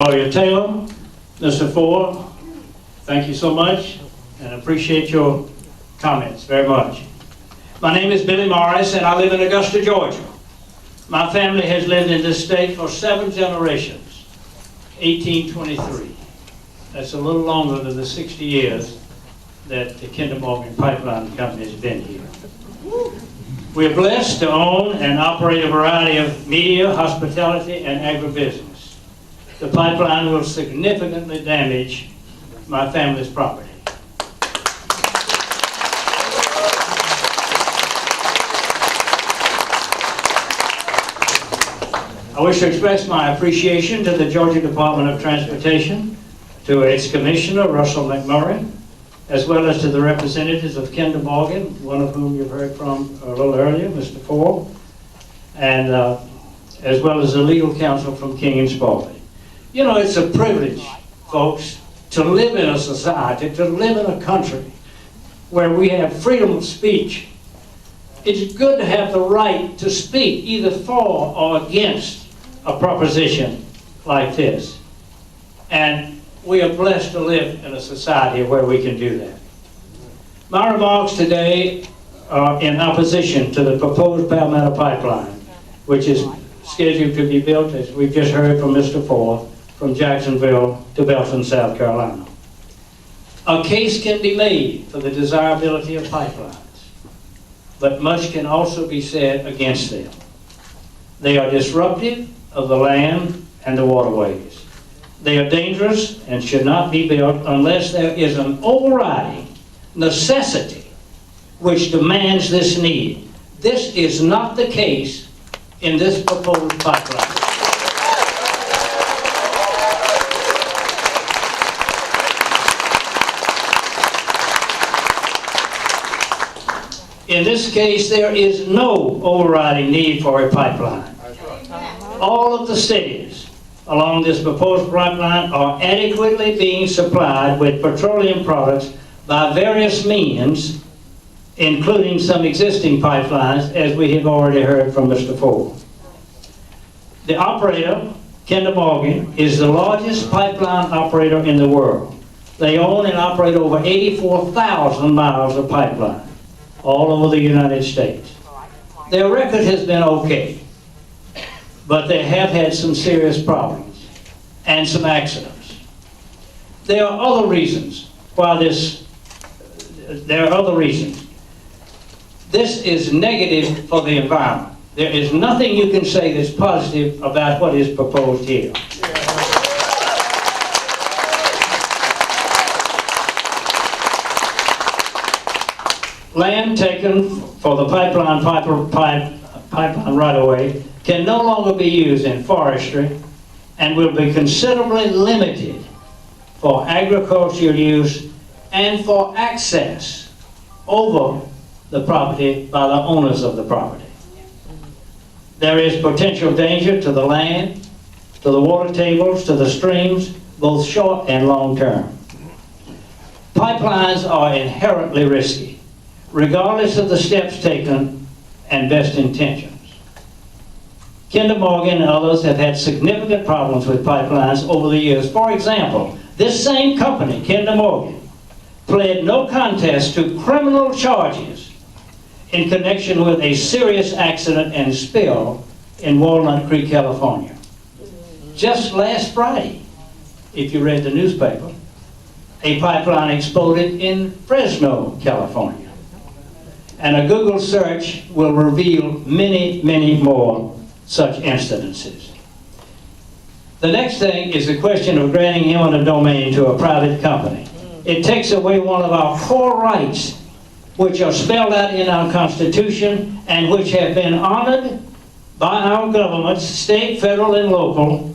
Lawyer Taylor, Mr. Ford, thank you so much and appreciate your comments very much. My name is Billy Morris and I live in Augusta, Georgia. My family has lived in this state for 7 generations, 1823. That's a little longer than the 60 years that the Kinder Morgan Pipeline Company has been here. We are blessed to own and operate a variety of media, hospitality, and agribusiness. The pipeline will significantly damage my family's property. I wish to express my appreciation to the Georgia Department of Transportation, to its Commissioner, Russell McMurray, as well as to the representatives of Kinder Morgan, one of whom you've heard from a little earlier, Mr. Ford, and as well as the legal counsel from King and Spalding. You know, it's a privilege, folks, to live in a society, to live in a country where we have freedom of speech. It's good to have the right to speak either for or against a proposition like this. And we are blessed to live in a society where we can do that. My remarks today are in opposition to the proposed Palmetto pipeline, which is scheduled to be built, as we've just heard from Mr. Ford, from Jacksonville to Belton, South Carolina. A case can be made for the desirability of pipelines, but much can also be said against them. They are disruptive of the land and the waterways. They are dangerous and should not be built unless there is an overriding necessity which demands this need. This is not the case in this proposed pipeline. In this case, there is no overriding need for a pipeline. All of the cities along this proposed pipeline are adequately being supplied with petroleum products by various means, including some existing pipelines, as we have already heard from Mr. Ford. The operator, Kinder Morgan, is the largest pipeline operator in the world. They own and operate over 84,000 miles of pipeline all over the United States. Their record has been okay, but they have had some serious problems and some accidents. There are other reasons why this is negative for the environment. There is nothing you can say that's positive about what is proposed here. Land taken for the pipeline right-of-way can no longer be used in forestry and will be considerably limited for agricultural use and for access over the property by the owners of the property. There is potential danger to the land, to the water tables, to the streams, both short and long term. Pipelines are inherently risky, regardless of the steps taken and best intentions. Kinder Morgan and others have had significant problems with pipelines over the years. For example, this same company, Kinder Morgan, pled no contest to criminal charges in connection with a serious accident and spill in Walnut Creek, California. Just last Friday, if you read the newspaper, a pipeline exploded in Fresno, California. And a Google search will reveal many, many more such incidences. The next thing is the question of granting eminent domain to a private company. It takes away one of our core rights, which are spelled out in our Constitution and which have been honored by our governments, state, federal, and local,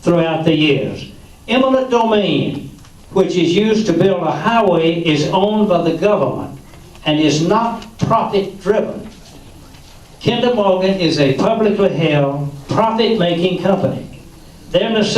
throughout the years. Eminent domain, which is used to build a highway, is owned by the government and is not profit-driven. Kinder Morgan is a publicly held, profit-making company. Their